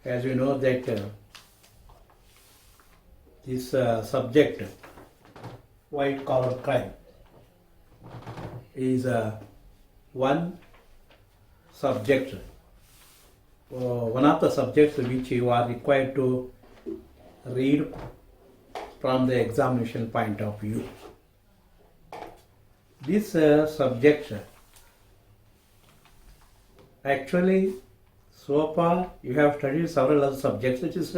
as you know that this subject, white collar crime, is one subject, one of the subjects which you are required to read from the examination point of view. This subject, actually, so far you have studied several other subjects which is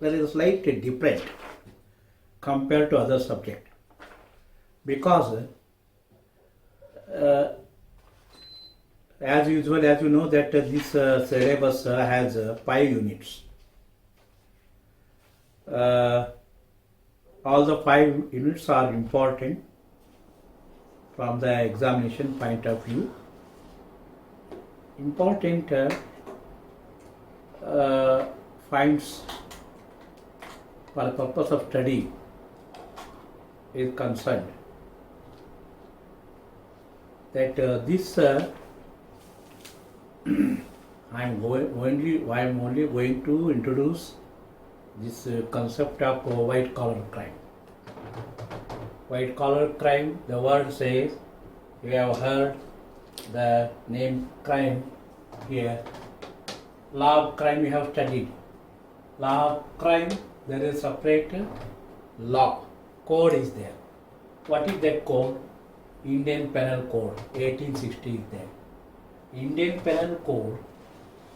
very slightly different compared to other subjects, because as usual, as you know that this syllabus has 5 units. All the 5 units are important from the examination point of view. Important finds for the purpose of study is concerned that this I am only going to introduce this concept of white collar crime. White collar crime, the word says, you have heard the name crime here. Law of crime you have studied. Law of crime, there is separate law. Code is there. What is that code? Indian Penal Code, 1860 is there. Indian Penal Code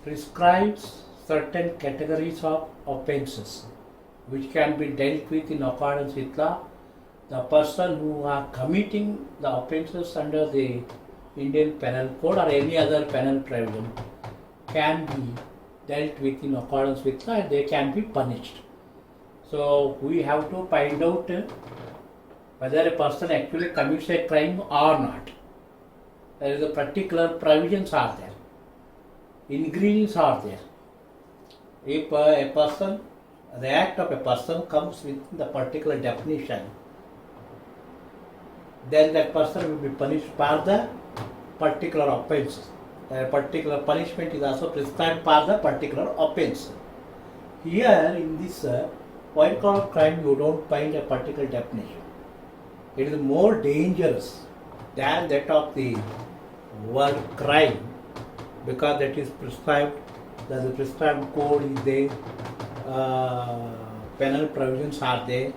prescribes certain categories of offences which can be dealt with in accordance with law. The person who are committing the offences under the Indian Penal Code or any other penal provision can be dealt with in accordance with law and they can be punished. So we have to find out whether a person actually commits a crime or not. There is a particular provisions are there. Ingredients are there. If a person, the act of a person comes within the particular definition, then that person will be punished for the particular offence. A particular punishment is also prescribed for the particular offence. Here in this white collar crime, you don't find a particular definition. It is more dangerous than that of the word crime, because that is prescribed, the prescribed code is there, penal provisions are there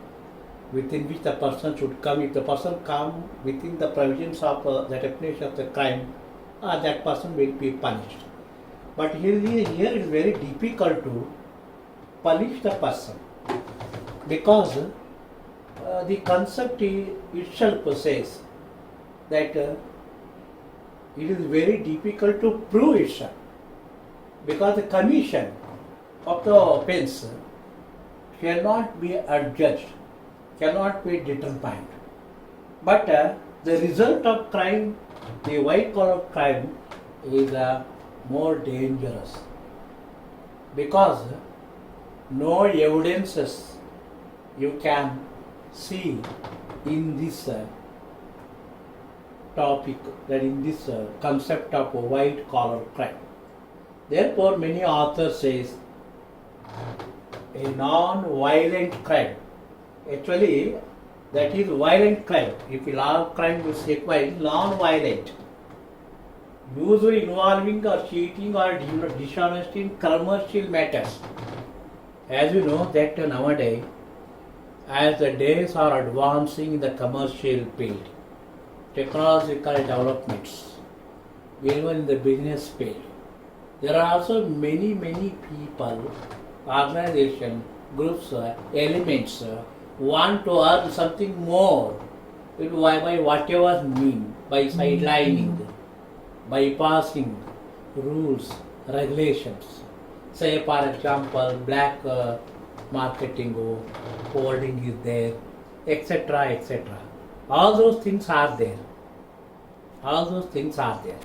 within which the person should come. If the person come within the provisions of the definition of the crime, that person will be punished. But here it is very difficult to punish the person, because the concept itself says that it is very difficult to prove itself, because the commission of the offence cannot be adjudged, cannot be determined. But the result of crime, the white collar crime, is more dangerous, because no evidences you can see in this topic, that in this concept of white collar crime. Therefore, many authors says a non-violent crime. Actually, that is violent crime. If a law of crime is required, non-violent, usually involving or cheating or dishonesty in commercial matters. As you know that nowadays, as the days are advancing in the commercial field, technological developments, even in the business field, there are also many people, organizations, groups, elements want to earn something more by whatever means, by sidelining, bypassing rules, regulations. Say for example, black marketing, holding is there, etc., etc. All those things are there. All those things are there.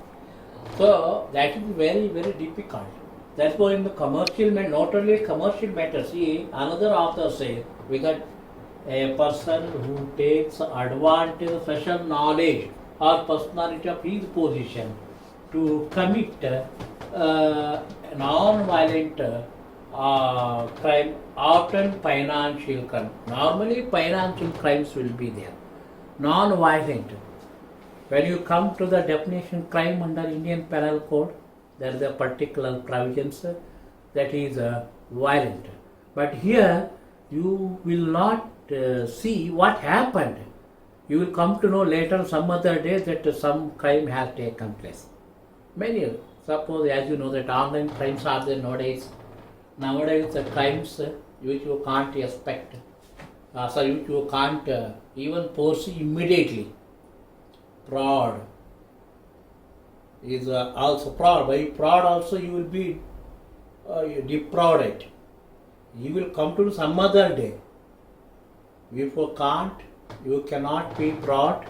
So that is very, very difficult. Therefore, in the commercial matter, not only commercial matter, see, another author says, we got a person who takes advantage of special knowledge or personality of his position to commit non-violent crime, often financial crime. Normally, financial crimes will be there. Non-violent. When you come to the definition crime under Indian Penal Code, there is a particular provisions that is violent. But here you will not see what happened. You will come to know later some other day that some crime has taken place. Many, suppose as you know that online crimes are there nowadays. Nowadays the crimes which you can't expect, which you can't even foresee immediately. Fraud is also fraud. By fraud also you will be defrauded. You will come to some other day. If you cannot be brought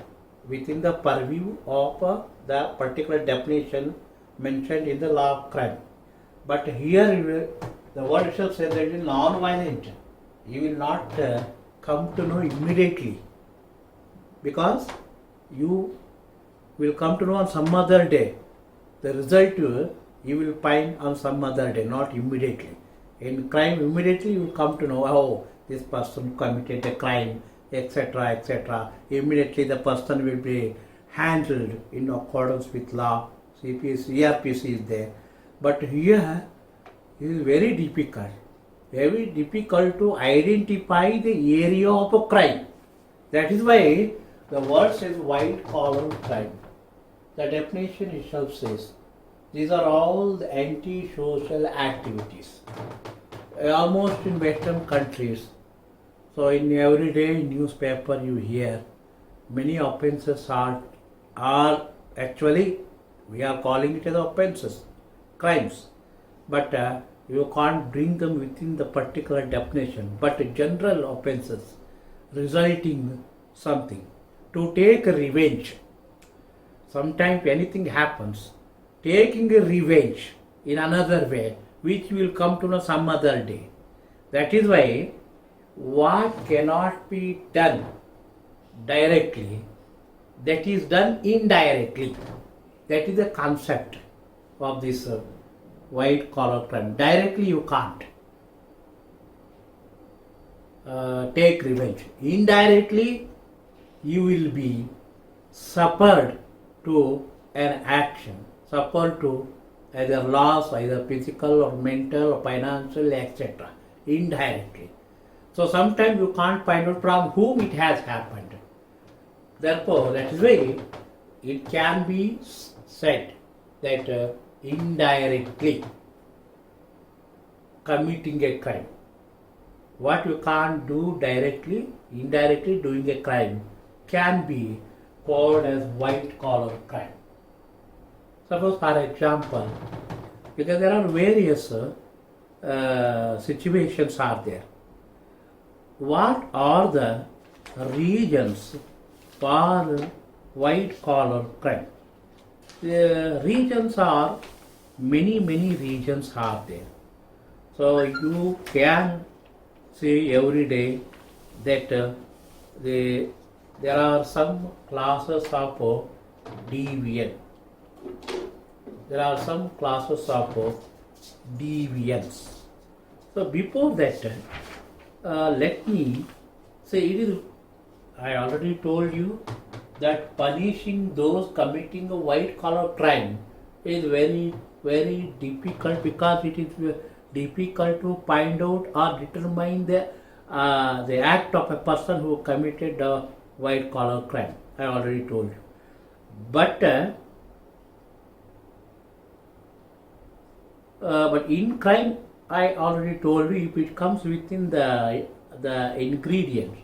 within the purview of the particular definition mentioned in the law of crime. But here the word itself says that it is non-violent. You will not come to know immediately, because you will come to know on some other day. The result you will find on some other day, not immediately. In crime, immediately you will come to know, oh, this person committed a crime, etc., etc. Immediately the person will be handled in accordance with law. ERPC is there. But here it is very difficult to identify the area of a crime. That is why the word says white collar crime. The definition itself says these are all the anti-social activities. Almost in Western countries, so in everyday newspaper you hear many offences are actually, we are calling it as offences, crimes, but you can't bring them within the particular definition, but general offences resulting something. To take revenge, sometimes anything happens, taking a revenge in another way, which will come to know some other day. That is why what cannot be done directly, that is done indirectly. That is the concept of this white collar crime. Directly you can't take revenge. Indirectly you will be suffered to an action, suffered to either loss, either physical or mental or financial, etc. indirectly. So sometimes you can't find out from whom it has happened. Therefore, that is why it can be said that indirectly committing a crime. What you can't do directly, indirectly doing a crime can be called as white collar crime. Suppose, for example, because there are various situations are there. What are the reasons for white collar crime? The reasons are many reasons are there. So you can see every day that there are some classes of deviant. There are some classes of deviance. So before that, let me say I already told you that punishing those committing a white collar crime is very difficult, because it is difficult to find out or determine the act of a person who committed a white collar crime. I already told you. But in crime, I already told you, if it comes within the ingredients,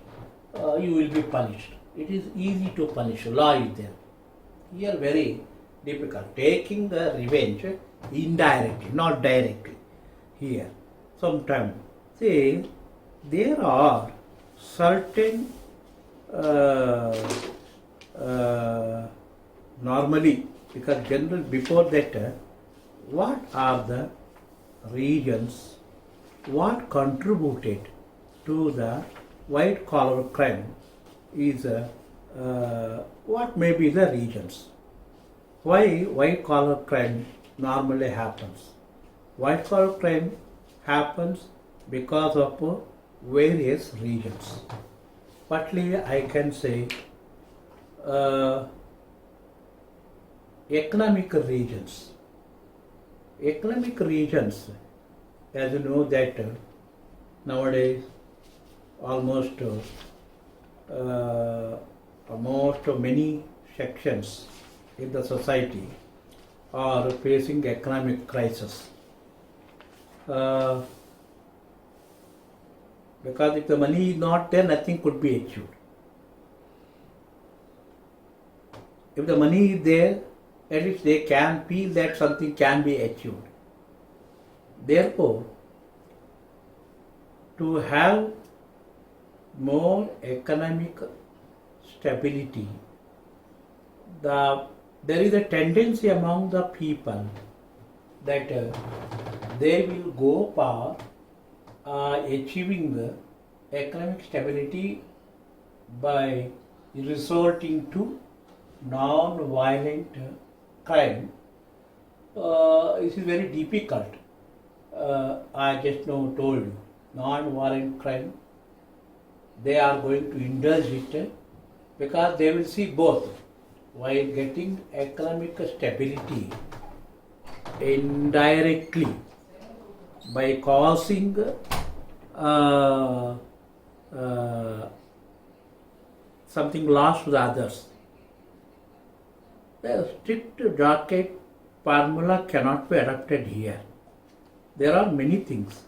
you will be punished. It is easy to punish. Law is there. Here very difficult. Taking the revenge indirectly, not directly. Here, sometimes, see, there are certain normally, because general before that, what are the reasons, what contributed to the white collar crime is what may be the reasons. Why white collar crime normally happens? White collar crime happens because of various regions. Partly I can say uh, economic regions. Economic regions, as you know that nowadays almost many sections in the society are facing economic crisis. Uh, because if the money is not there, nothing could be achieved. If the money is there, at least they can feel that something can be achieved. Therefore, to have more economic stability, there is a tendency among the people that they will go for achieving the economic stability by resorting to non-violent crime. This is very difficult. I just now told you, non-violent crime, they are going to indulge it because they will see both while getting economic stability indirectly by causing something loss to the others. The strict Jarkate formula cannot be adopted here. There are many things.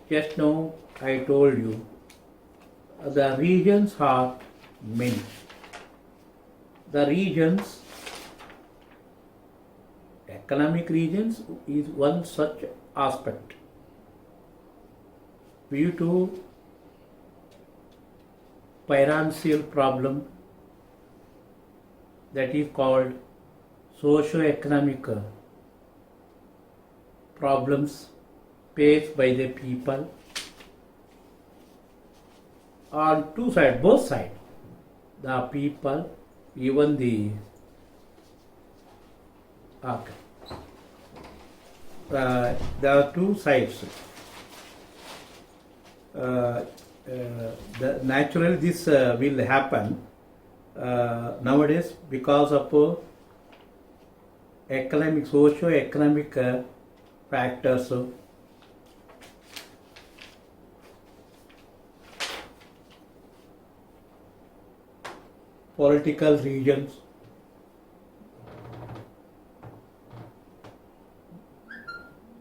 Just now I told you the regions are many. The regions, economic regions is one such aspect. Due to financial problem, that is called socio-economic problems faced by the people on two sides, both sides, the people, even the there are two sides. Naturally this will happen nowadays because of economic, socio-economic factors. Political regions,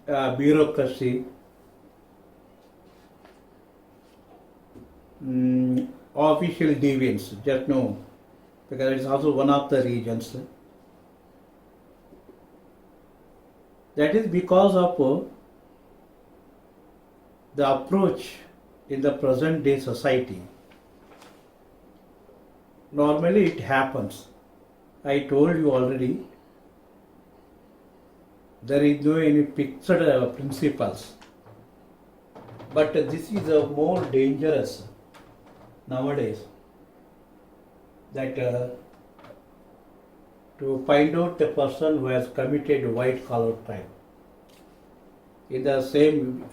bureaucracy, official deviance, just know, because it is also one of the regions. That is because of the approach in the present day society. Normally it happens. I told you already, there is no any fixed principles. But this is more dangerous nowadays, that to find out the person who has committed white collar crime in the same,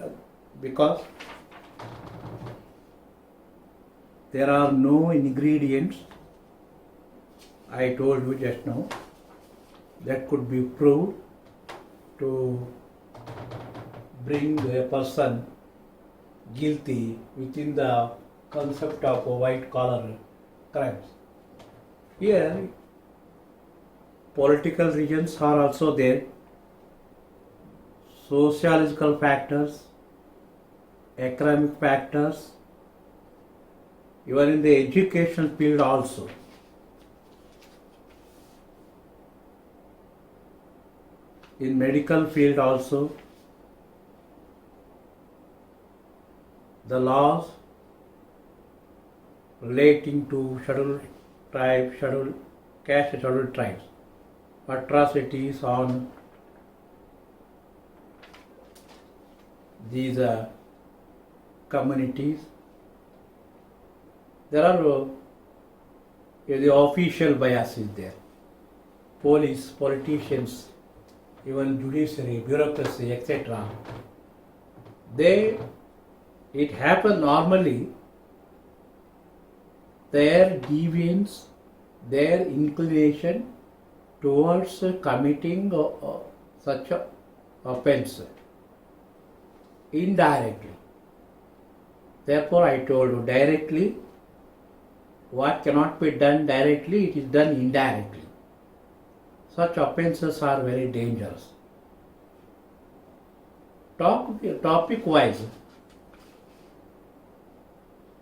because there are no ingredients, I told you just now, that could be proved to bring a person guilty within the concept of white collar crimes. Here, political regions are also there, sociological factors, economic factors, even in the education field also. In medical field also, the laws relating to scheduled tribes, scheduled caste, scheduled tribes, atrocities on these communities. There are the official biases there. Police, politicians, even judiciary, bureaucracy, etc. It happens normally, their deviance, their inclination towards committing such a offense indirectly. Therefore, I told you directly, what cannot be done directly, it is done indirectly. Such offences are very dangerous. Topic wise,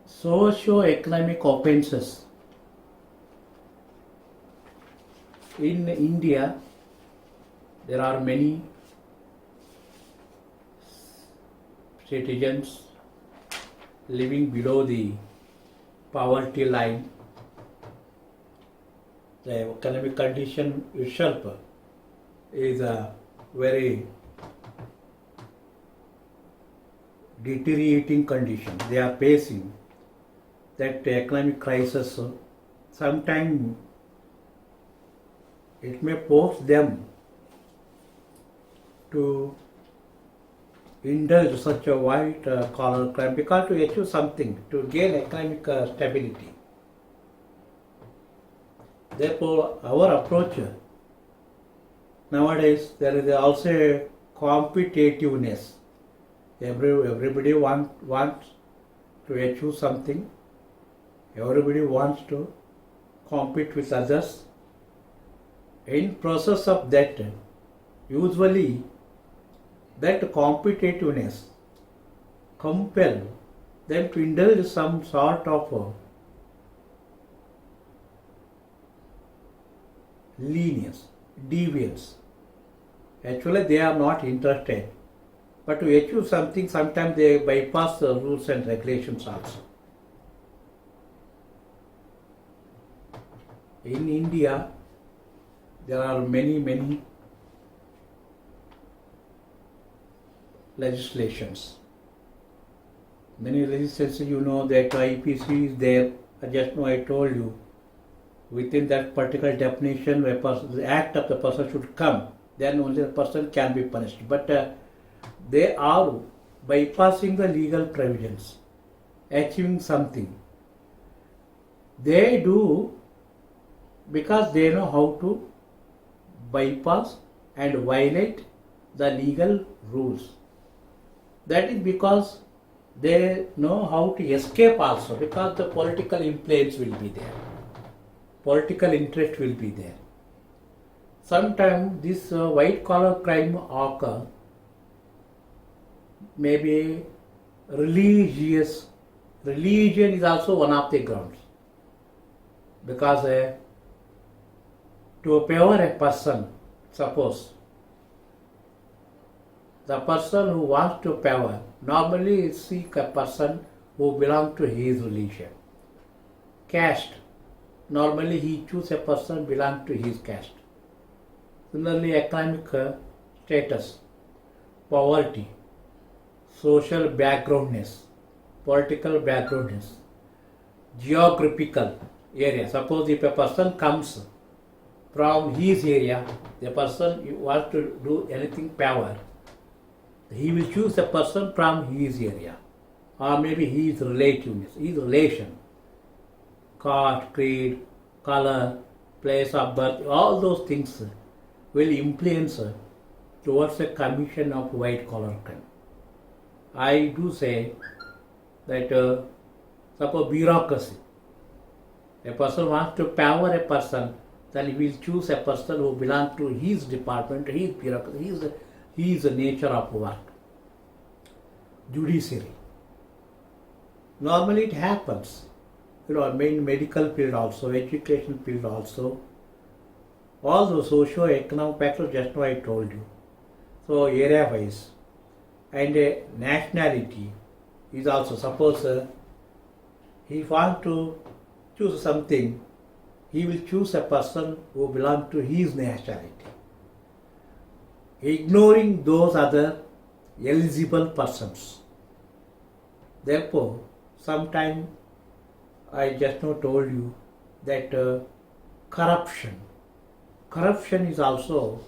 socio-economic offences. In India, there are many citizens living below the poverty line. The economic condition itself is a very deteriorating condition. They are facing that economic crisis. Sometimes it may force them to indulge such a white collar crime because to achieve something, to gain economic stability. Therefore, our approach nowadays, there is also a competitiveness. Everybody wants to achieve something. Everybody wants to compete with others. In process of that, usually that competitiveness compel them to indulge some sort of lenience, deviance. Actually, they are not interested. But to achieve something, sometimes they bypass the rules and regulations also. In India, there are many legislations. Many legislations, you know that IPC is there. Just now I told you, within that particular definition, the act of the person should come, then only the person can be punished. But they are bypassing the legal provisions, achieving something. They do because they know how to bypass and violate the legal rules. That is because they know how to escape also, because the political influence will be there. Political interest will be there. Sometimes this white collar crime occur, maybe religious. Religion is also one of the grounds. Because to favor a person, suppose the person who wants to favor normally seek a person who belongs to his religion. Caste, normally he chooses a person belong to his caste. Similarly, economic status, poverty, social backgroundness, political backgroundness, geographical area. Suppose if a person comes from his area, the person wants to do anything power, he will choose a person from his area, or maybe his relativeness, his relation, caste, creed, color, place of birth, all those things will influence towards a commission of white collar crime. I do say that suppose bureaucracy, a person wants to power a person, then he will choose a person who belongs to his department, his bureaucracy, his nature of work. Judiciary. Normally it happens, in medical field also, education field also, all the socio-economic factors just now I told you. So area wise, and nationality is also, suppose he wants to choose something, he will choose a person who belongs to his nationality, ignoring those other eligible persons. Therefore, sometime I just now told you that corruption is also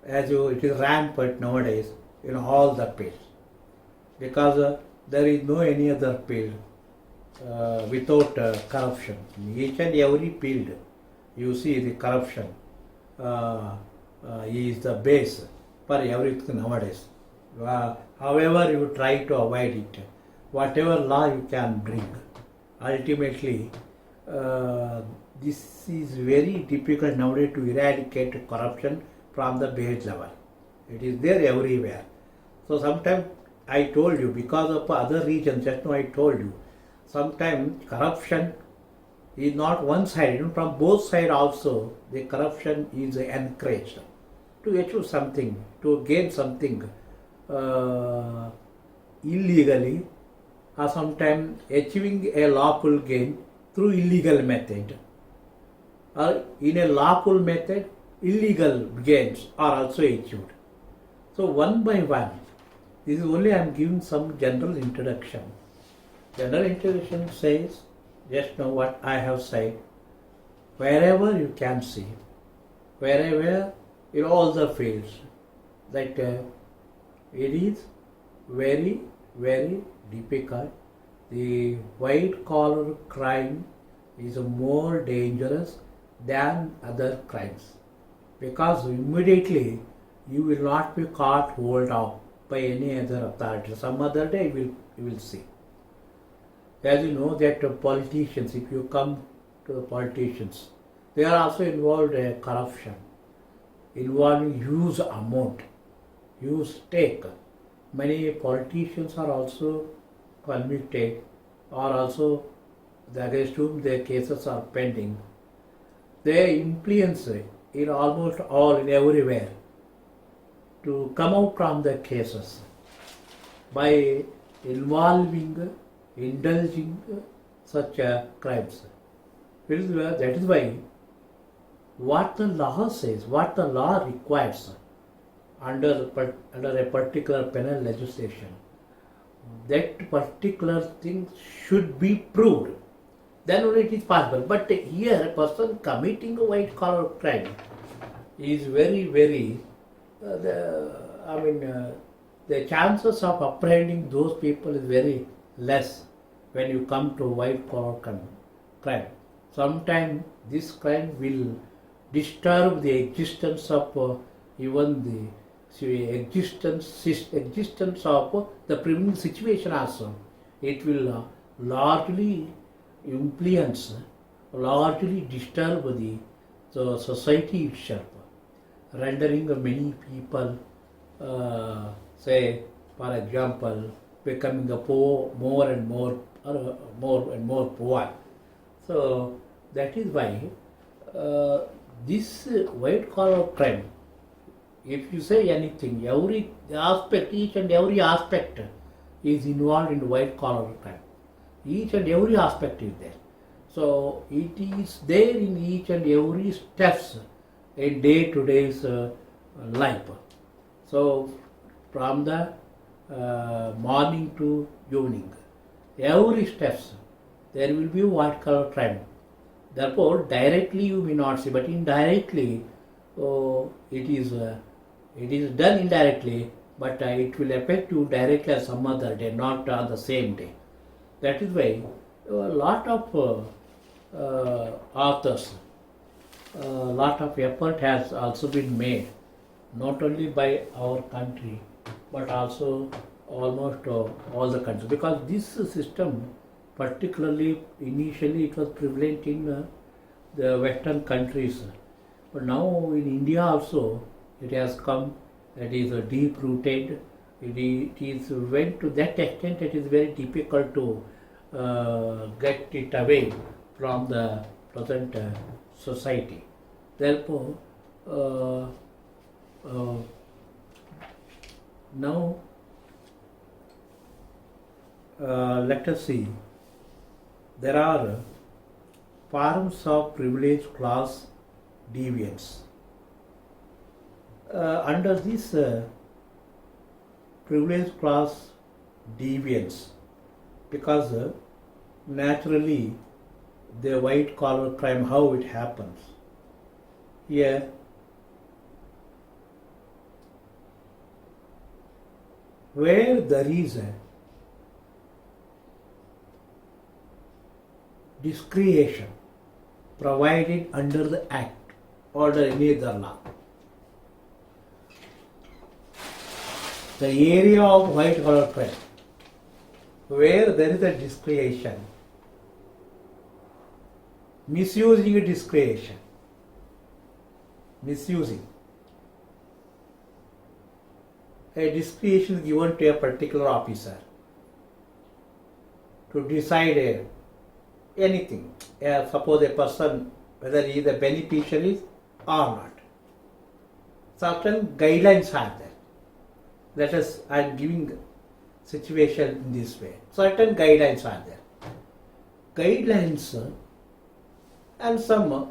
it is rampant nowadays in all the fields, because there is no any other field without corruption. In each and every field, you see the corruption is the base for everything nowadays. However, you try to avoid it, whatever law you can bring, ultimately, this is very difficult nowadays to eradicate corruption from the base level. It is there everywhere. So sometimes I told you, because of other regions, just now I told you, sometimes corruption is not one side, from both sides also the corruption is encouraged to achieve something, to gain something illegally, or sometimes achieving a lawful gain through illegal method, or in a lawful method illegal gains are also achieved. So one by one, this is only I am giving some general introduction. General introduction says just now what I have said. Wherever you can see, wherever in all the fields, that it is very, very difficult. The white collar crime is more dangerous than other crimes, because immediately you will not be caught hold of by any other authority. Some other day you will see. As you know that politicians, if you come to the politicians, they are also involved in corruption, involving huge amount, huge stake. Many politicians are also convicted, or also against whom their cases are pending. They influence in almost all, in everywhere, to come out from the cases by involving, indulging such crimes. That is why what the law says, what the law requires under a particular penal legislation, that particular thing should be proved. Then only it is possible. But here, a person committing a white collar crime is very, very, the chances of apprehending those people is very less when you come to white collar crime. Sometimes this crime will disturb the existence of even the existence of the prevailing situation also. It will largely influence, largely disturb the society itself, rendering many people, say for example, becoming a poor, more and more poor. So that is why this white collar crime, if you say anything, every aspect, each and every aspect is involved in white collar crime. Each and every aspect is there. So it is there in each and every steps in day-to-day life. So from the morning to evening, every steps there will be white collar crime. Therefore, directly you may not see, but indirectly, it is done indirectly, but it will affect you directly some other day, not on the same day. That is why a lot of authors, a lot of effort has also been made, not only by our country, but also almost all the countries. Because this system, particularly initially, it was prevalent in the Western countries. But now in India also, it has come, that is deep rooted. It is went to that extent, it is very difficult to get it away from the present society. Therefore, now let us see. There are forms of privilege class deviance. Under this privilege class deviance, because naturally the white collar crime, how it happens. Here where there is a discretion provided under the Act or any other law. The area of white collar crime where there is a discretion, misusing a discretion, misusing. A discretion is given to a particular officer to decide anything. Suppose a person, whether he is a beneficiary or not. Certain guidelines are there. Let us, I am giving situation in this way. Certain guidelines are there. Guidelines and some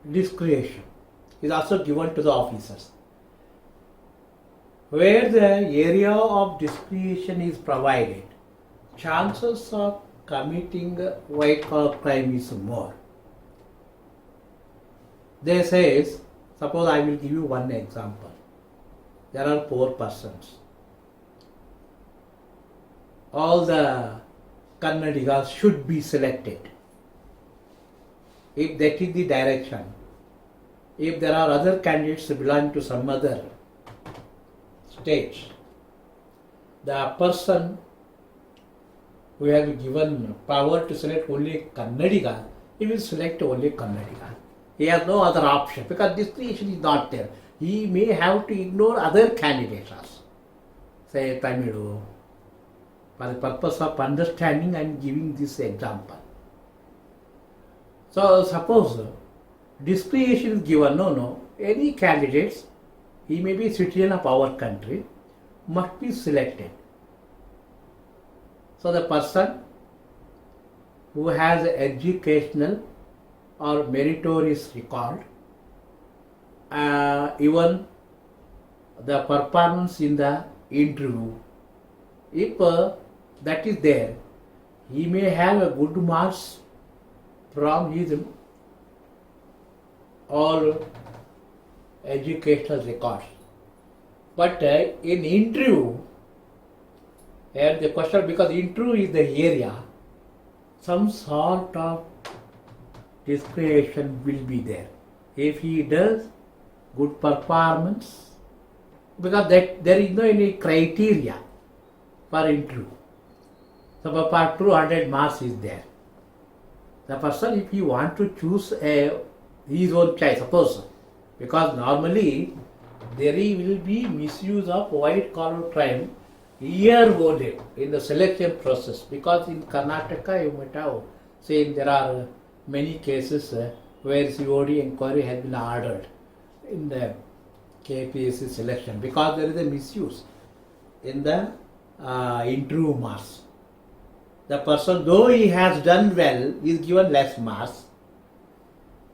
discretion is also given to the officers. Where the area of discretion is provided, chances of committing white collar crime is more. They says, suppose I will give you one example. There are 4 persons. All the Kannadigas should be selected. If that is the direction, if there are other candidates belonging to some other states, the person who has given power to select only Kannadiga, he will select only Kannadiga. He has no other option because discretion is not there. He may have to ignore other candidates also. Say Tamilu. For the purpose of understanding, I am giving this example. So suppose discretion is given, any candidates, he may be citizen of our country, must be selected. So the person who has educational or meritorious record, even the performance in the interview, if that is there, he may have a good marks from his all educational records. But in interview, and the question, because interview is the area, some sort of discretion will be there. If he does good performance, because that there is no any criteria for interview. So for 200 marks is there. The person, if he want to choose his own choice, suppose, because normally there will be misuse of white collar crime year only in the selection process, because in Karnataka you might have seen there are many cases where COD inquiry has been ordered in the KPSC selection because there is a misuse in the interview marks. The person, though he has done well, is given less marks.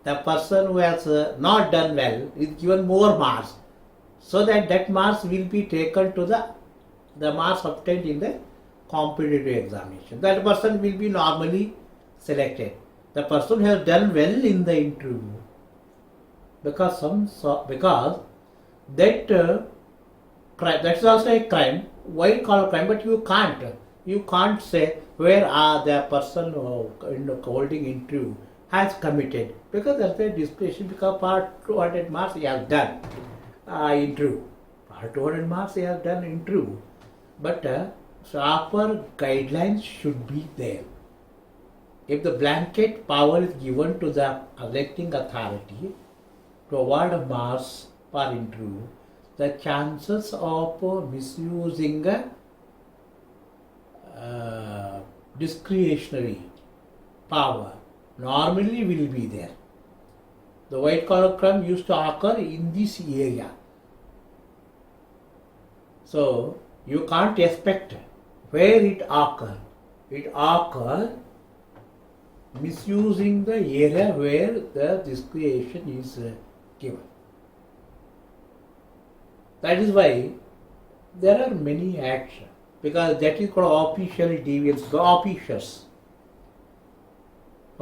The person who has not done well is given more marks, so that marks will be taken to the marks obtained in the competitive examination. That person will be normally selected. The person who has done well in the interview, because that crime, that is also a crime, white collar crime, but you can't say where the person holding interview has committed, because there is a discretion, because part 200 marks he has done interview. Part 200 marks he has done interview. But proper guidelines should be there. If the blanket power is given to the electing authority to award marks per interview, the chances of misusing discretionary power normally will be there. The white collar crime used to occur in this area. So you can't expect where it occurs. It occurs misusing the area where the discretion is given. That is why there are many actions, because that is called official deviance. The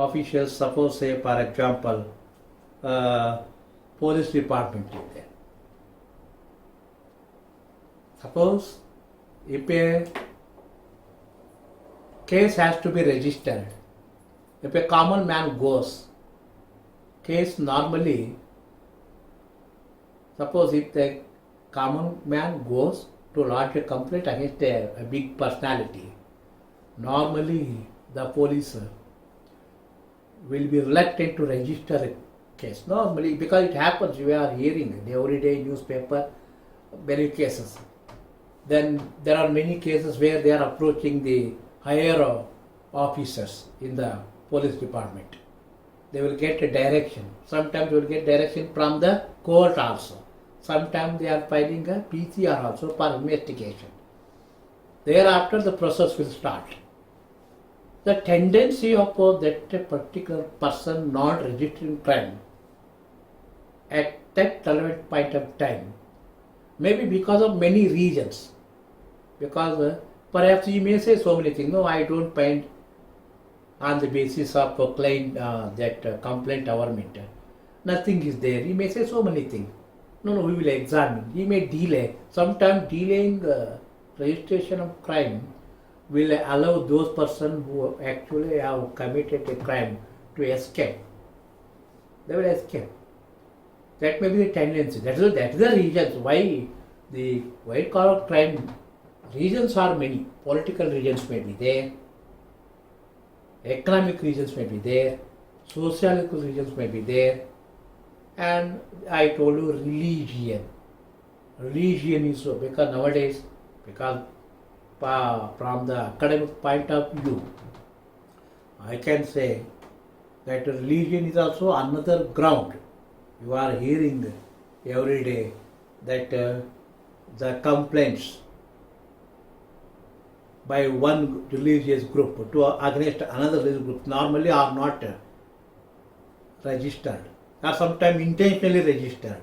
officials, suppose say for example, police department is there. Suppose if a case has to be registered, if a common man goes, case normally, suppose if the common man goes to lodge a complaint against a big personality, normally the police will be reluctant to register a case. Normally, because it happens, we are hearing in everyday newspaper many cases. Then there are many cases where they are approaching the higher officers in the police department. They will get a direction. Sometimes they will get direction from the court also. Sometimes they are filing a PCR also for investigation. Thereafter the process will start. The tendency of that particular person not registering crime at that relevant point of time may be because of many reasons. Because perhaps he may say so many things. No, I don't find on the basis of a claim that complaint government. Nothing is there. He may say so many things. No, we will examine. He may delay. Sometimes delaying registration of crime will allow those persons who actually have committed a crime to escape. They will escape. That may be the tendency. That is the reasons why the white collar crime reasons are many. Political reasons may be there. Economic reasons may be there. Sociological reasons may be there. And I told you religion. Religion is so because nowadays, because from the academic point of view, I can say that religion is also another ground. You are hearing every day that the complaints by one religious group to against another religious group normally are not registered, or sometimes intentionally registered.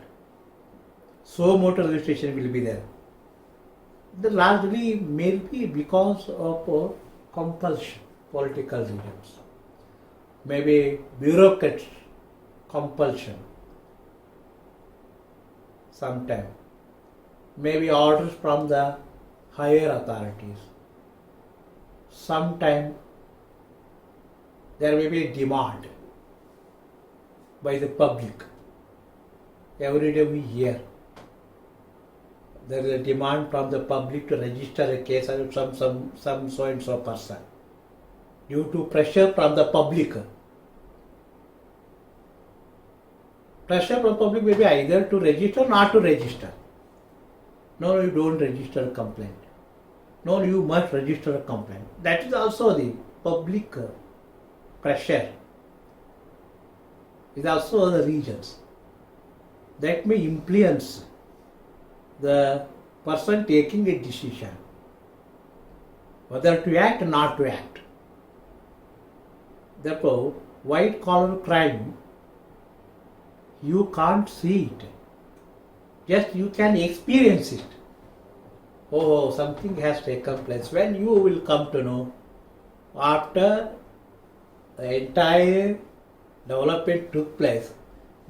So motor registration will be there. The largely may be because of compulsion, political reasons, maybe bureaucrats compulsion, sometimes maybe orders from the higher authorities, sometimes there may be a demand by the public. Every day we hear there is a demand from the public to register a case of some so and so person due to pressure from the public. Pressure from the public may be either to register or not to register. No, you don't register a complaint. No, you must register a complaint. That is also the public pressure. Is also the reasons that may influence the person taking a decision whether to act or not to act. Therefore, white collar crime, you can't see it, just you can experience it. Oh, something has taken place. When you will come to know after the entire development took place,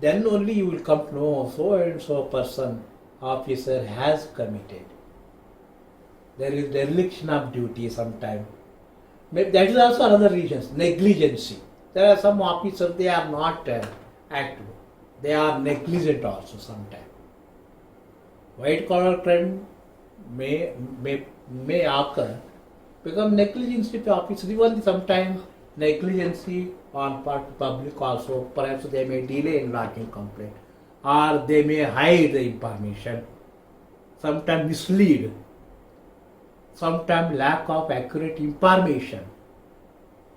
then only you will come to know so and so person, officer has committed. There is dereliction of duty sometimes. That is also another reason, negligency. There are some officers, they are not active. They are negligent also sometimes. White collar crime may occur because negligence of officers, even sometimes negligency on part of the public also. Perhaps they may delay in lodging complaint, or they may hide the information, sometimes mislead, sometimes lack of accurate information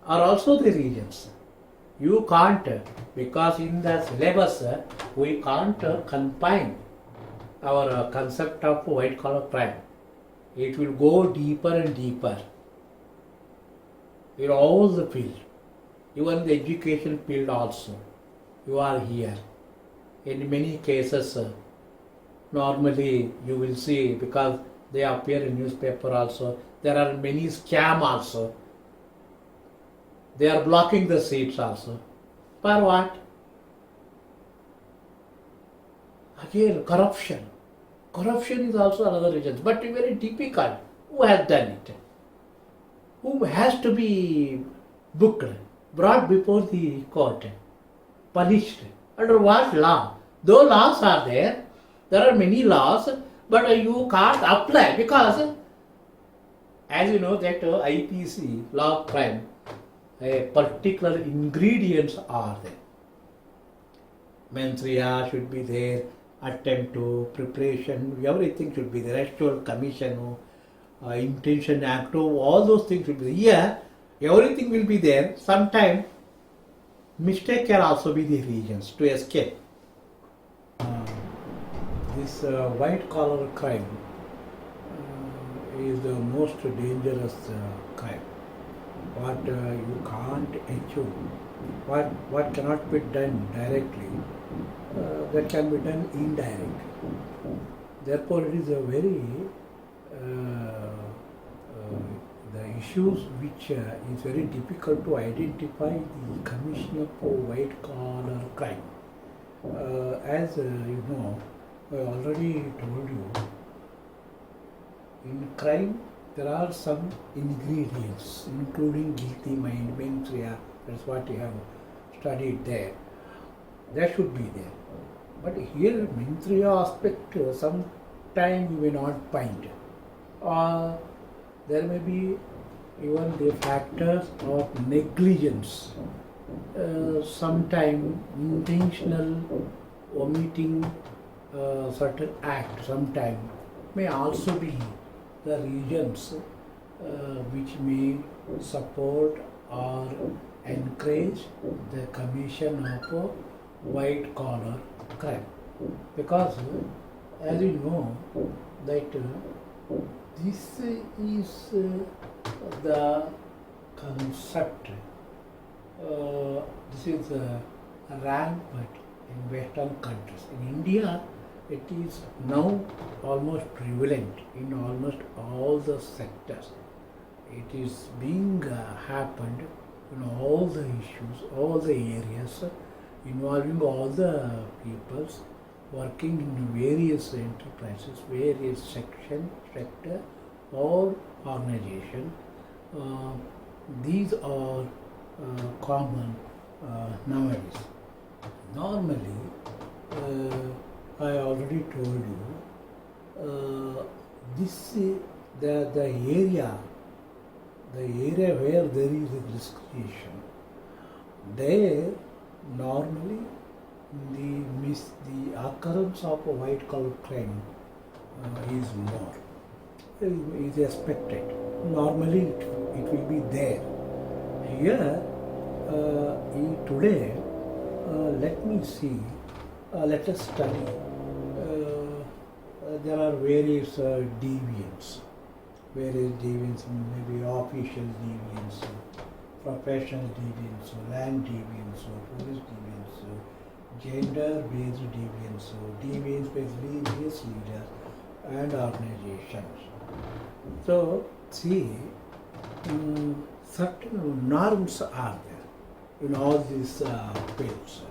are also the reasons. You can't, because in the syllabus we can't confine our concept of white collar crime. It will go deeper and deeper in all the field, even the education field also. You are here. In many cases, normally you will see, because they appear in newspaper also, there are many scam also. They are blocking the seats also. For what? Again, corruption. Corruption is also another reason, but very difficult. Who has done it? Who has to be booked, brought before the court, punished? Under what law? Though laws are there are many laws, but you can't apply because, as you know, that IPC, law of crime, particular ingredients are there. Mens rea should be there, attempt to, preparation, everything should be there, actual commission, intention, act, all those things should be there. Here, everything will be there. Sometimes mistake can also be the reasons to escape. This white collar crime is the most dangerous crime. What you can't achieve, what cannot be done directly, that can be done indirectly. Therefore, it is a very the issues which is very difficult to identify the commission of white collar crime. As you know, I already told you, in crime there are some ingredients, including guilty mind, mens rea, that's what you have studied there. That should be there. But here, mens rea aspect, sometime you may not find. Or there may be even the factors of negligence, sometime intentional omitting certain act, sometime may also be the reasons which may support or encourage the commission of a white collar crime. Because as you know that this is the concept, this is rampant in Western countries. In India, it is now almost prevalent in almost all the sectors. It is being happened in all the issues, all the areas, involving all the peoples working in various enterprises, various sector or organization. These are common nowadays. Normally, I already told you, this the area where there is a risk creation, there normally the occurrence of a white collar crime is more. Is expected. Normally it will be there. Here, today, let me see. Let us study. There are various deviants. Various deviants, maybe official deviants, professional deviants, land deviants, police deviants, gender-based deviants, deviants with religious leaders and organizations. So, see, certain norms are there in all these fields.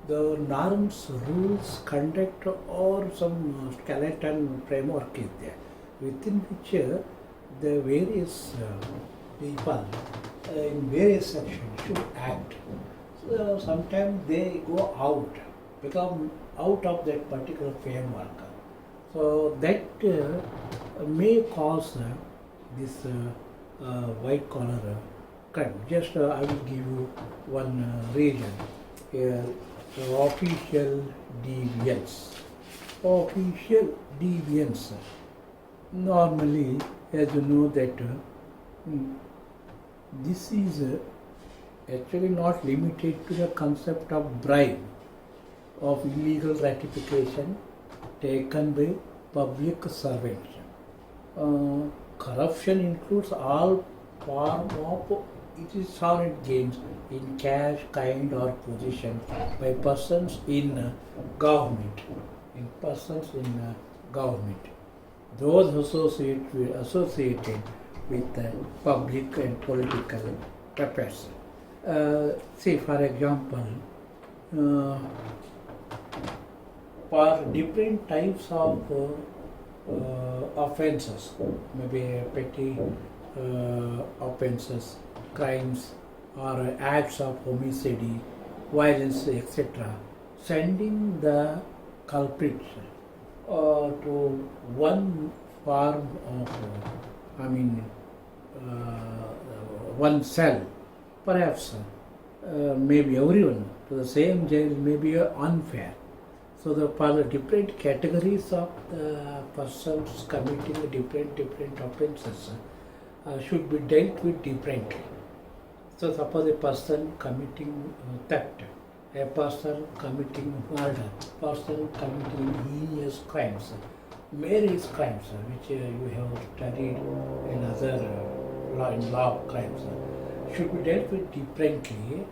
The norms, rules, conduct, or some skeleton framework is there, within which the various people in various sections should act. So sometimes they go out, become out of that particular framework. So that may cause this white collar crime. Just I will give you one reason here. Official deviance. Official deviance. Normally, as you know that this is actually not limited to the concept of bribe, of illegal gratification taken by public servants. Corruption includes all form of solid gains in cash, kind or position by persons in government. Those associated with public and political affairs. Say for example, for different types of offences, maybe petty offences, crimes, or acts of homicide, violence, etc., sending the culprits to one form of, one cell, perhaps maybe everyone to the same jail may be unfair. So for the different categories of the persons committing different offences should be dealt with differently. So suppose a person committing theft, a person committing murder, person committing heinous crimes, various crimes which you have studied in other law crimes should be dealt with differently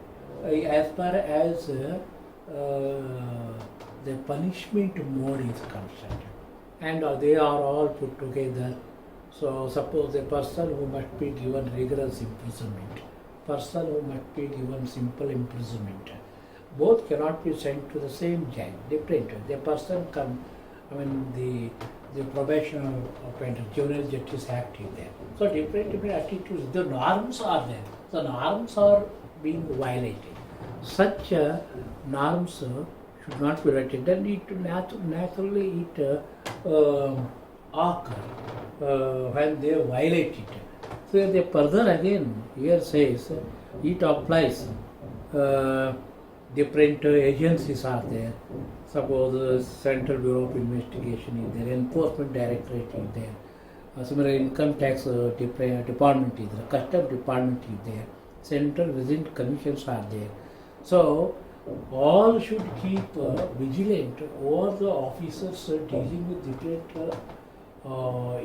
as far as the punishment mode is concerned, and they are all put together. So suppose a person who must be given rigorous imprisonment, person who must be given simple imprisonment, both cannot be sent to the same jail, different. The person the probation offender, Juvenile Justice Act is there. So different attitudes, the norms are there. The norms are being violated. Such norms should not be violated. Then naturally it occur when they violate it. So they further again here says it applies. Different agencies are there. Suppose Central Bureau of Investigation is there, Enforcement Directorate is there, similarly Income Tax Department is there, Custom Department is there, Central Vigilant Commissions are there. So all should keep vigilant over the officers dealing with different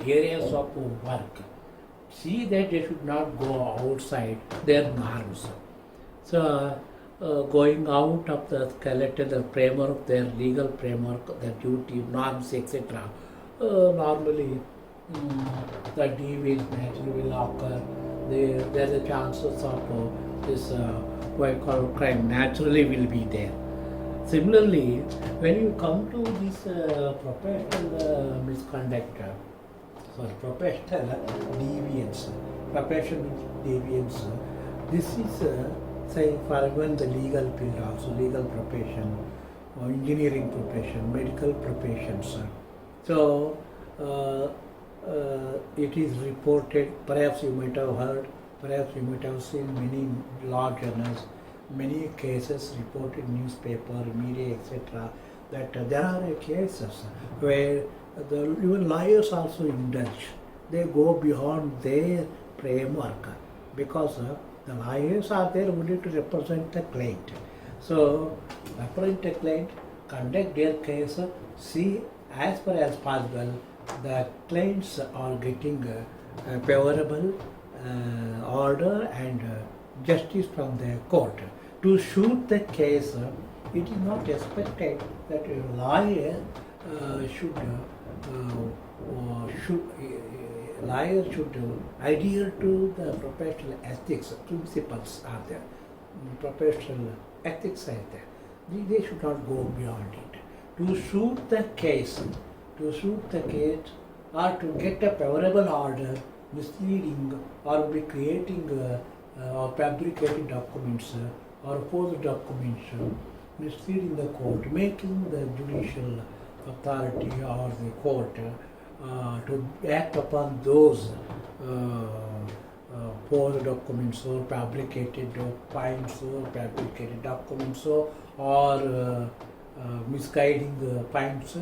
areas of work. See that they should not go outside their norms. So going out of the skeleton, the framework, their legal framework, their duty, norms, etc. Normally the deviance naturally will occur. There the chances of this what I call crime naturally will be there. Similarly, when you come to this professional misconduct, professional deviance, professional deviance, this is say for even the legal field also, legal profession, or engineering profession, medical professions. So it is reported, perhaps you might have heard, perhaps you might have seen many law journals, many cases reported in newspaper, media, etc., that there are cases where even lawyers also indulge. They go beyond their framework because the lawyers are there only to represent the client. So, represent the client, conduct their case, see as far as possible the clients are getting a favorable order and justice from the court. To shoot the case, it is not expected that a lawyer should adhere to the professional ethics principles are there. Professional ethics are there. They should not go beyond it. To shoot the case, or to get a favorable order, misleading or be creating or fabricating documents or false documents, misleading the court, making the judicial authority or the court to act upon those false documents or fabricated fines or fabricated documents or misguiding the fines,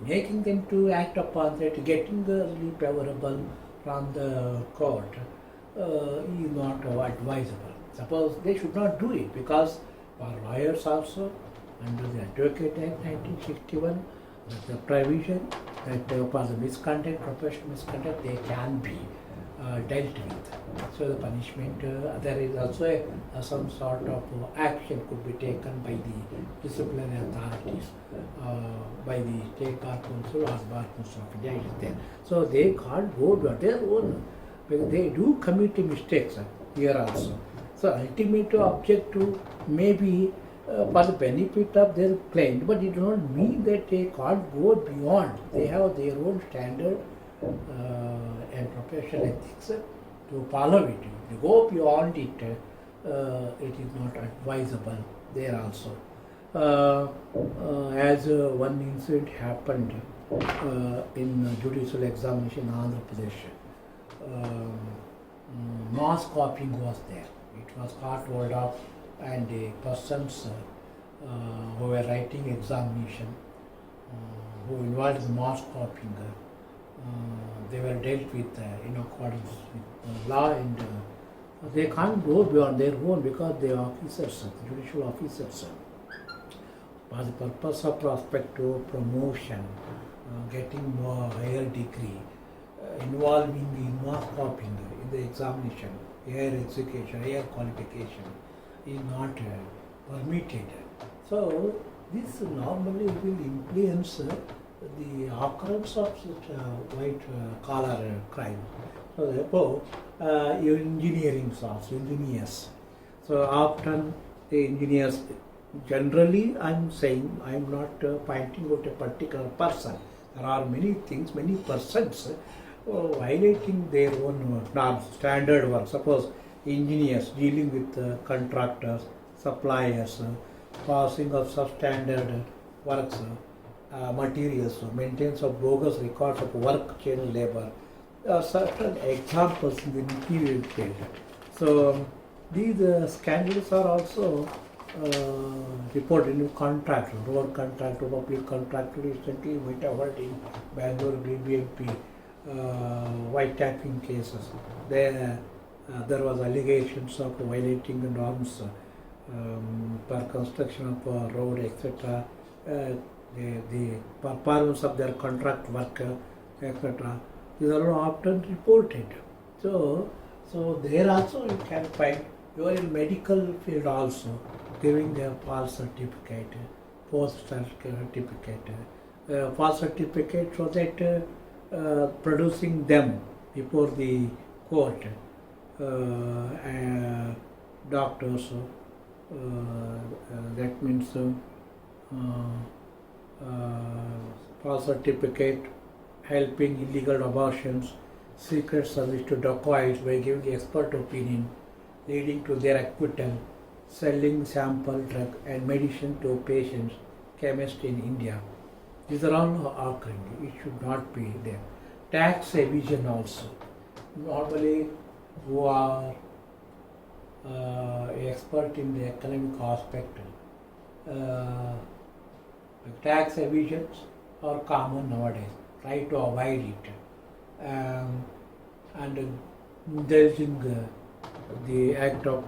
making them to act upon that, getting the relief favorable from the court is not advisable. Suppose they should not do it, because for lawyers also, under the Advocate Act 1961, the provision that for the misconduct, professional misconduct, they can be dealt with. So the punishment, there is also some sort of action could be taken by the disciplinary authorities, by the State Bar Council or Bar Council of India is there. So they can't go to their own, because they do commit mistakes here also. So ultimate objective may be for the benefit of their client, but it does not mean that they can't go beyond. They have their own standard and professional ethics to follow it. If you go beyond it, it is not advisable there also. As one incident happened in judicial examination in Andhra Pradesh, mass copying was there. It was caught hold of, and the persons who were writing examination, who involved in mass copying, they were dealt with in accordance with law, and they can't go beyond their own because they are officers, judicial officers. For the purpose of prospective promotion, getting more higher degree, involving in mass copying in the examination, higher education, higher qualification is not permitted. So this normally will influence the occurrence of such white collar crime. So therefore, engineering source, engineers. So often the engineers, generally I'm saying, I'm not pointing out a particular person. There are many things, many persons violating their own norms, standard work. Suppose engineers dealing with contractors, suppliers, passing of substandard works, materials, maintenance of bogus records of work, child labor. Certain examples in the material field. So these scandals are also reported in contract, road contract, public contract. Recently, we have heard in Bangalore BBMP white tapping cases. There was allegations of violating the norms for construction of road, etc. The performance of their contract work, etc. These are often reported. So there also you can find, you are in medical field also, giving their false certificate, post certificate, false certificate so that producing them before the court, doctors, that means false certificate, helping illegal abortions, secret service to dacoits by giving expert opinion, leading to their acquittal, selling sample drug and medicine to patients, chemists in India. These are all occurring. It should not be there. Tax evasion also. Normally, who are expert in the economic aspect, tax evasions are common nowadays. Try to avoid it, and indulging the act of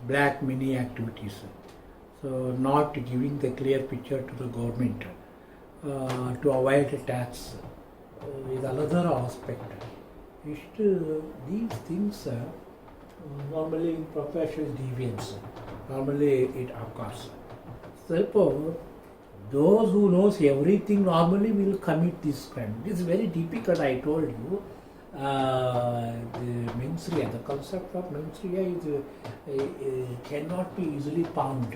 black money activities. So not giving the clear picture to the government to avoid tax is another aspect. These things normally in professional deviance, normally it occurs. Therefore, those who knows everything normally will commit this crime. This is very difficult, I told you. The mens rea, the concept of mens rea cannot be easily found.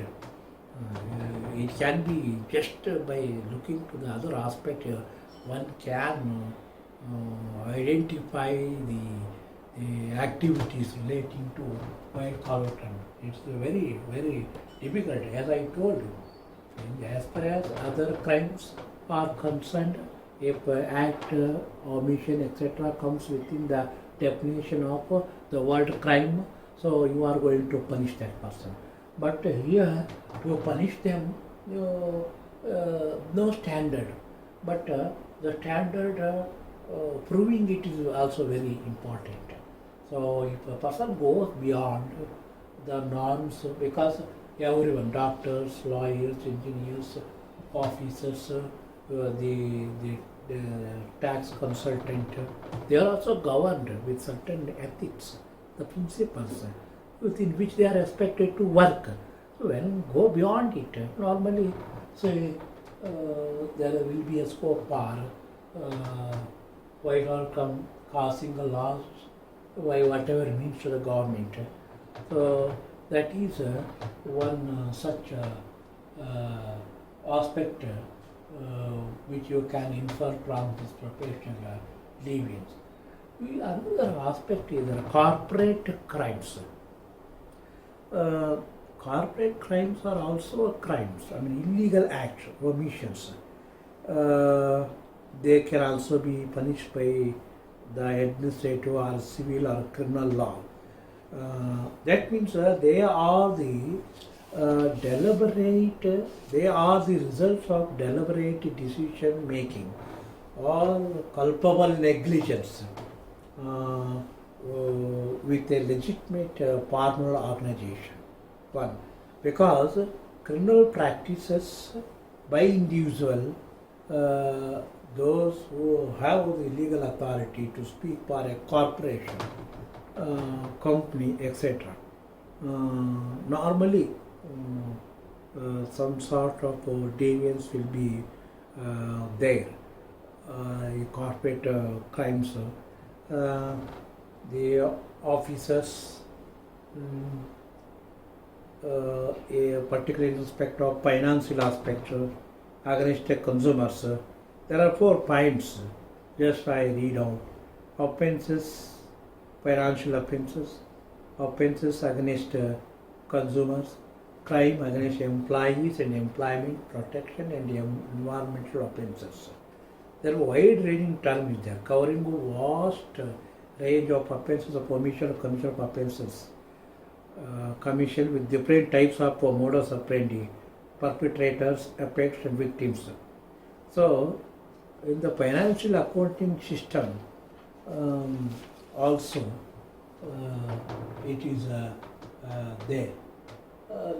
It can be just by looking to the other aspect. One can identify the activities relating to white collar crime. It's very, very difficult, as I told you. As far as other crimes are concerned, if act, omission, etc. comes within the definition of the word crime, so you are going to punish that person. But here, to punish them, no standard. But the standard proving it is also very important. So if a person goes beyond the norms, because everyone, doctors, lawyers, engineers, officers, the tax consultant, they are also governed with certain ethics, the principles within which they are expected to work. So when you go beyond it, normally say there will be a scope for causing a loss by whatever means to the government. So That is one such aspect which you can infer from this professional deviance. Another aspect is corporate crimes. Uh, Corporate crimes are also crimes, I mean illegal acts, omissions. Uh, they can also be punished by the administrative or civil or criminal law. That means they are the they are the results of deliberate decision making or culpable negligence with a legitimate formal organization. One, because criminal practices by individual, those who have the legal authority to speak for a corporation, company, etc. Normally, some sort of deviance will be there. Corporate crimes, the officers, a particular aspect of financial aspect against the consumers. There are 4 points. Just I read out: offences, financial offences against consumers, crime against employees and employment protection, and environmental offences. There are wide-ranging terms there, covering a vast range of offences of omission or commission of offences. Commission with different types of modus operandi, perpetrators, effects, and victims. So, in the financial accounting system, also it is there.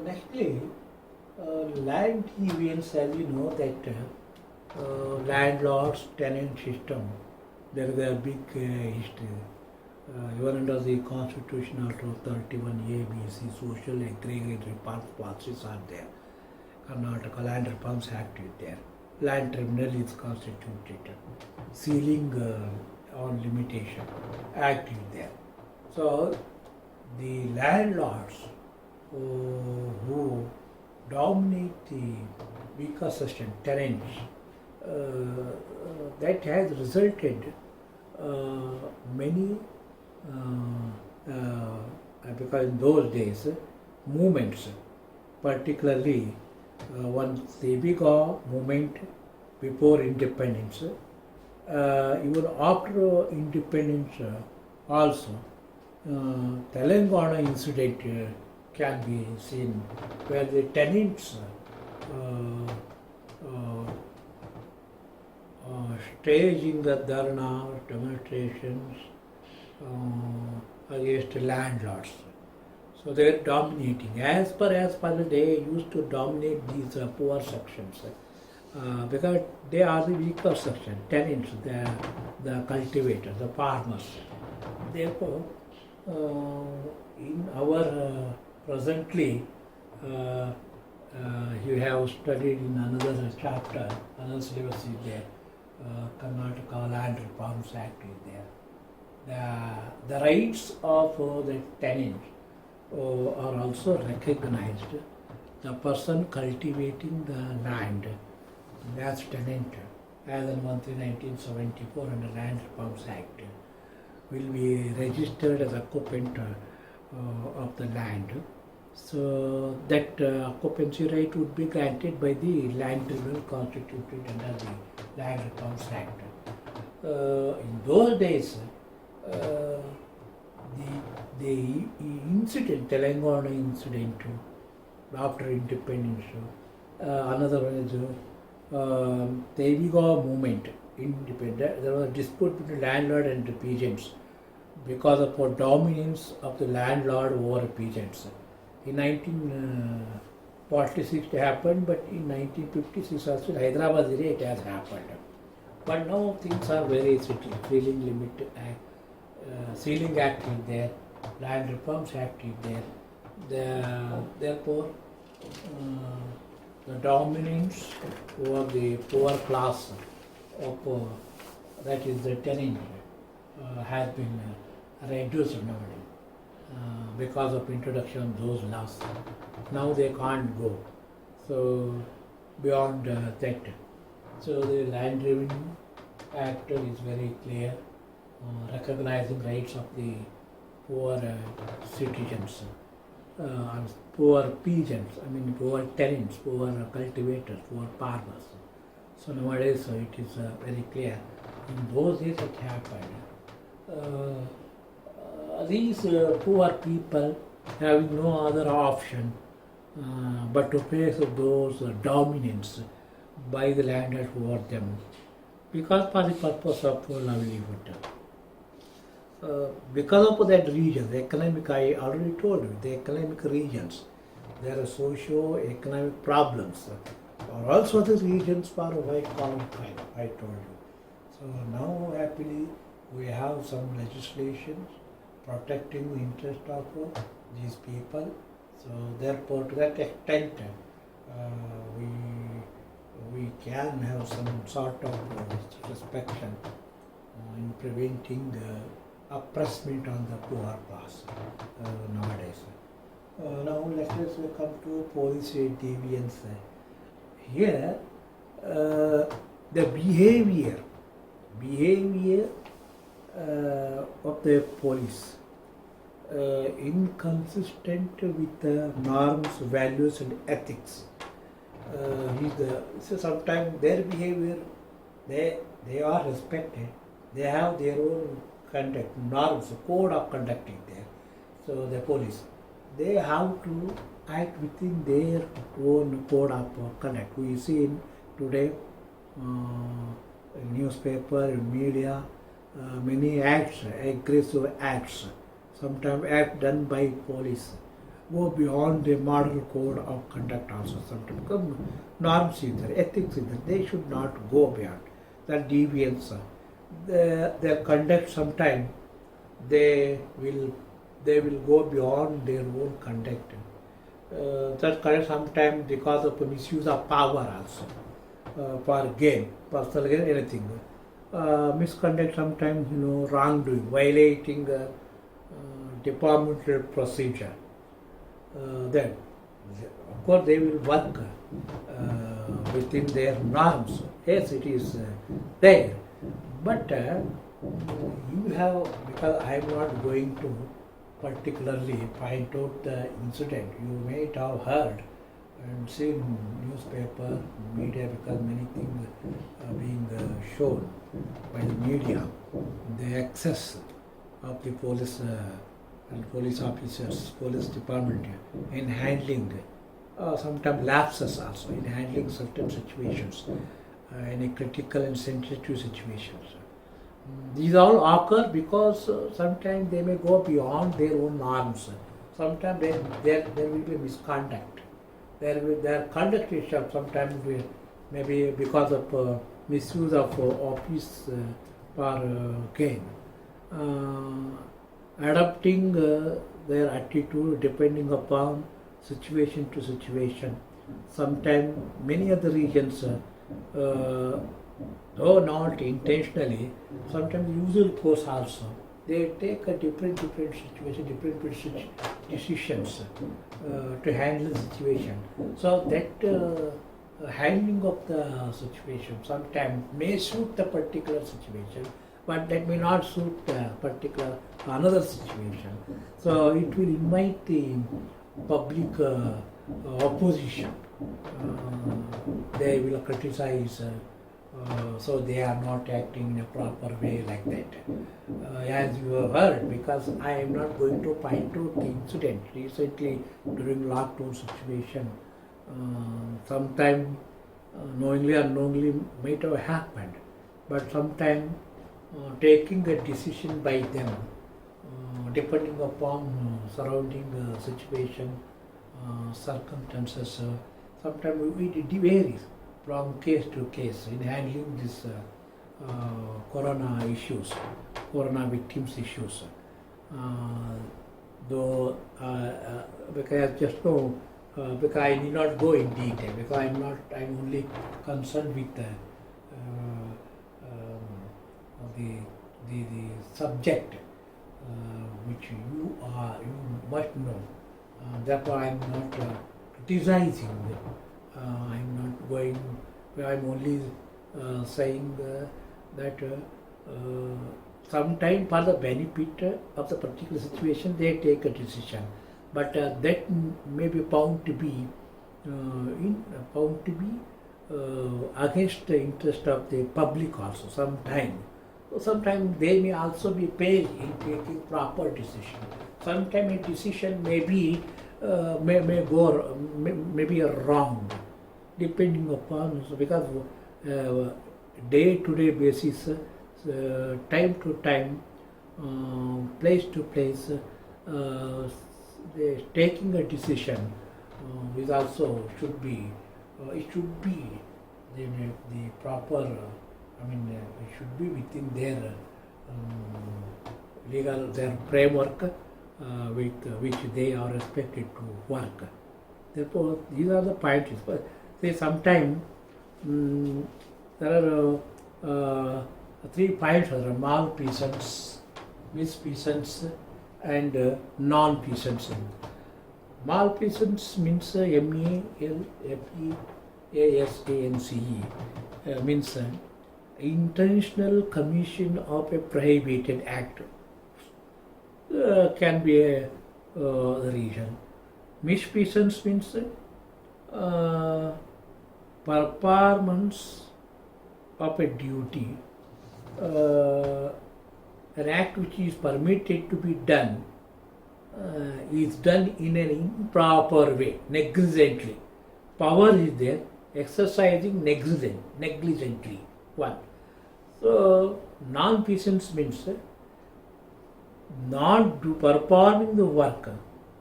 Nextly, land deviance, as you know that landlords tenant system, there is a big history. Even under the Constitution, Article 31A, B, C, social aggregate policies are there. Karnataka Land Reforms Act is there. Land Tribunal is constituted. Sealing on Limitation Act is there. So, the landlords who dominate the weaker section, tenants, that has resulted many because in those days movements, particularly one Sebiga movement before independence, even after independence also, Telangana incident can be seen where the tenants staging the dharna demonstrations against landlords. So they are dominating. As per they used to dominate these poor sections because they are the weaker section, tenants, the cultivators, the farmers. Therefore, in our presently, you have studied in another chapter, another syllabus is there, Karnataka Land Reforms Act is there. The rights of the tenant are also recognized. The person cultivating the land as tenant, as on 1974 under Land Reforms Act, will be registered as occupant of the land. So that occupancy right would be granted by the land tribunal constituted under the Land Reforms Act. In those days, the incident, Telangana incident, after independence, another one is Teviga movement, independent. There was a dispute between landlord and the peasants because of the dominance of the landlord over peasants. In 1946 it happened, but in 1956 also in Hyderabad area it has happened. But now things are very settled. Sealing Limit Act, Sealing Act is there, Land Reforms Act is there. Therefore, the dominance over the poor class of that is the tenant has been reduced nowadays. because of introduction of those laws. Now they can't go. So beyond that. So the Land Revenue Act is very clear, recognizing rights of the poor citizens, poor peasants, poor tenants, poor cultivators, poor farmers. So nowadays it is very clear. In those days it happened. These poor people having no other option but to face those dominance by the landlord over them, because for the purpose of livelihood. Because of that region, the economic, I already told you, the economic regions, there are socio-economic problems, or also the regions for white collar crime, I told you. So now happily we have some legislations protecting the interest of these people. So therefore to that extent we can have some sort of inspection in preventing oppressment on the poor class nowadays. Now let us come to police deviance. Here the behavior of the police inconsistent with the norms, values and ethics. So sometimes their behavior, they are respected, they have their own conduct, norms, code of conduct is there. So the police, they have to act within their own code of conduct. We see in today newspaper, media, many acts, aggressive acts, sometimes acts done by police go beyond the model code of conduct also. Sometimes become norms is there, ethics is there. They should not go beyond that deviance. Their conduct sometimes they will go beyond their own conduct. That conduct sometimes because of misuse of power also, for gain, personal gain, anything. Misconduct sometimes, wrongdoing, violating departmental procedure. Then, of course, they will work within their norms. Yes, it is there. But you have, because I am not going to particularly point out the incident, you may have heard and seen newspaper, media, because many things are being shown by the media, the excess of the police and police officers, police department in handling, sometimes lapses also in handling certain situations, in a critical and sensitive situations. These all occur because sometimes they may go beyond their own norms. Sometimes there will be misconduct. Their conduct itself sometimes will, maybe because of misuse of office for gain. Adapting their attitude depending upon situation to situation. Sometimes many other regions, though not intentionally, sometimes usual course also, they take a different situation, different decisions to handle the situation. So that handling of the situation sometimes may suit the particular situation, but that may not suit particular another situation. So it will invite the public opposition. They will criticize, so they are not acting in a proper way like that. As you have heard, because I am not going to point out the incident recently during lockdown situation, sometime knowingly or unknowingly might have happened, but sometime taking a decision by them, depending upon surrounding situation, circumstances, sometimes it varies from case to case in handling this corona issues, corona victims issues. Though because I just know, because I need not go in detail, because I'm only concerned with the subject. which you must know. Therefore, I am not criticizing. I am not going. I am only saying that sometime for the benefit of the particular situation they take a decision, but that may be found to be against the interest of the public also sometime. So sometimes they may also be failed in taking proper decision. Sometimes a decision may be may be wrong, depending upon, because day to day basis, time to time, place to place, taking a decision is also should be it should be the proper. It should be within their legal framework with which they are expected to work. Therefore, these are the points. But say sometimes there are three points: malfeasance, misfeasance, and non-feasance. Malfeasance means malfeasance, means intentional commission of a prohibited act. Can be a reason. Misfeasance means performance of a duty, an act which is permitted to be done is done in an improper way, negligently. Power is there, exercising negligently. One. So, non-feasance means not performing the work,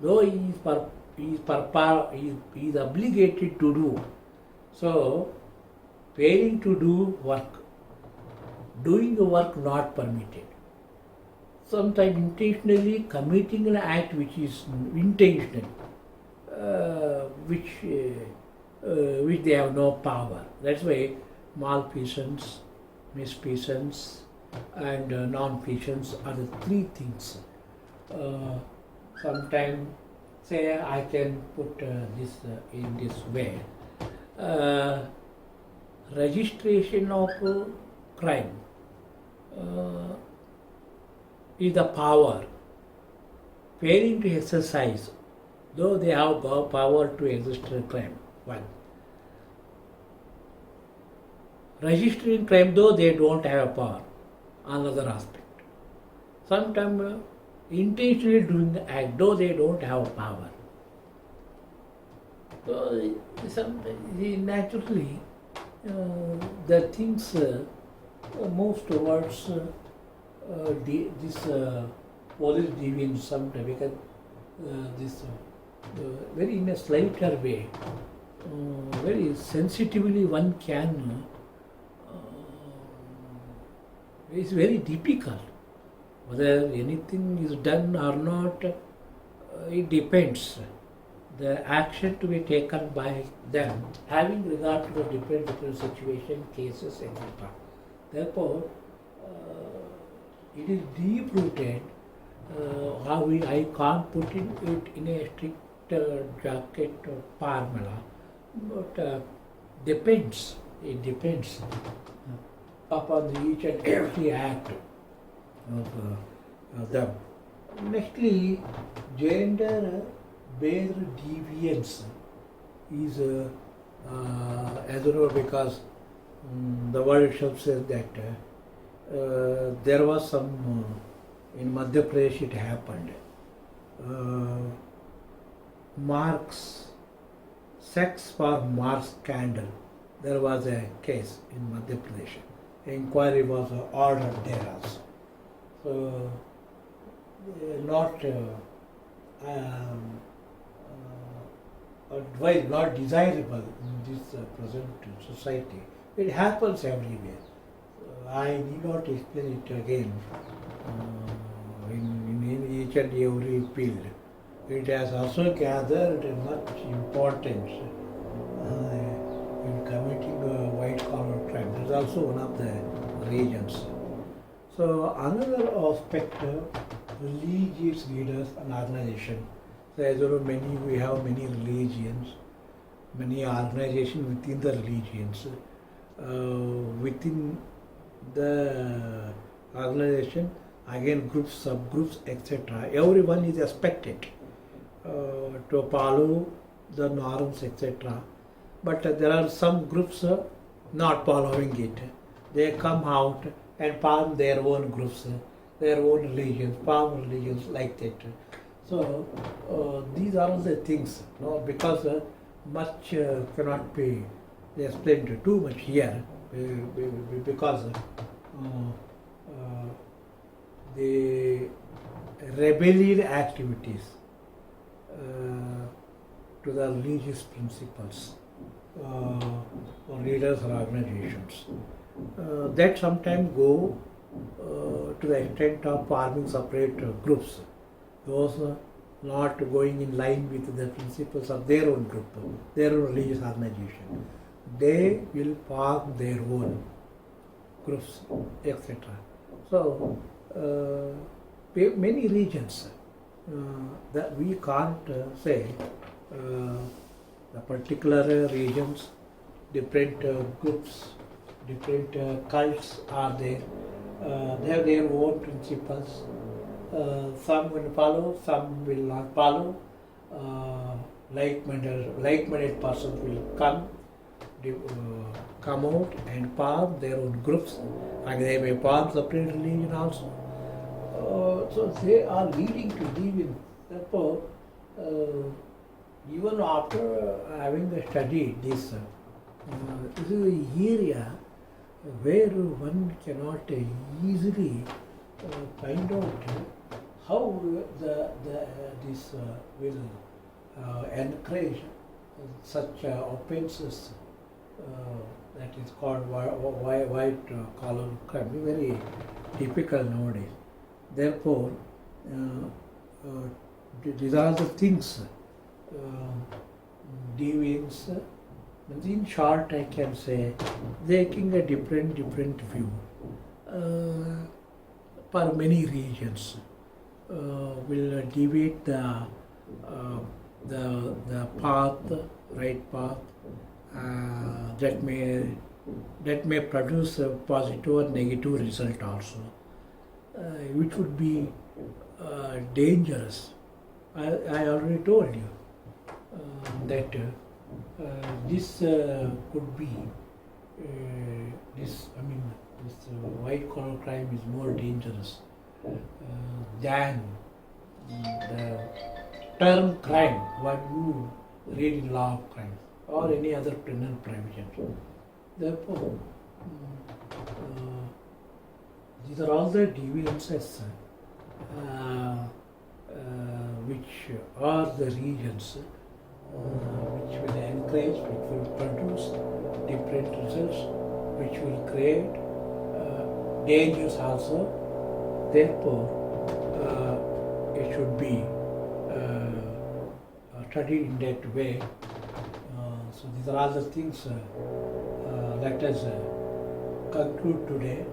though he is obligated to do. So, failing to do work, doing the work not permitted. Sometimes intentionally committing an act which is intentional, which they have no power. That's why malfeasance, misfeasance, and non-feasance are the three things. Sometimes, say, I can put this in this way. Registration of crime is the power. Failing to exercise, though they have power to register crime. One. Registering crime, though they don't have a power. Another aspect. Sometimes intentionally doing the act, though they don't have power. So naturally, the things move towards this police deviance sometimes, because this very in a slighter way, very sensitively one can. It's very difficult. Whether anything is done or not, it depends. The action to be taken by them, having regard to the different situation, cases, etc. Therefore, it is deep-rooted. I can't put it in a strict jacket or formula, but depends. It depends upon each and every act of them. Nextly, gender-based deviance is, as you know, because the word itself says that there was some, in Madhya Pradesh it happened, sex for marks scandal. There was a case in Madhya Pradesh. Inquiry was ordered there also. So, not not desirable in this present society. It happens everywhere. I need not explain it again. In each and every field, it has also gathered much importance in committing white collar crime. That is also one of the reasons. So another aspect religious leaders and organization. So as you know, we have many religions, many organizations within the religions. Within the organization, again groups, subgroups, etc. Everyone is expected to follow the norms, etc. But there are some groups not following it. They come out and form their own groups, their own religions, form religions like that. So these are the things, because much cannot be explained too much here, because the rebellion activities to the religious principles or leaders or organizations that sometimes go to the extent of forming separate groups. Those not going in line with the principles of their own group, their own religious organization. They will form their own groups, etc. So, many regions that we can't say the particular regions, different groups, different cults are there. They have their own principles. Some will follow, some will not follow. Like-minded persons will come out and form their own groups, and they may form separate religion also. So they are leading to deviance. Therefore, even after having studied this, this is an area where one cannot easily find out how this will encourage such offences that is called white collar crime. Very difficult nowadays. Therefore, these are the things, deviance. In short, I can say, taking a different view for many regions will deviate the path, right path, that may produce a positive or negative result also, which would be dangerous. I already told you that this could be this white collar crime is more dangerous than the term crime what you read in law of crimes or any other penal provision. Therefore, these are all the deviances which are the regions which will encourage, which will produce different results, which will create dangers also. Therefore, it should be studied in that way. So these are all the things. Let us conclude today.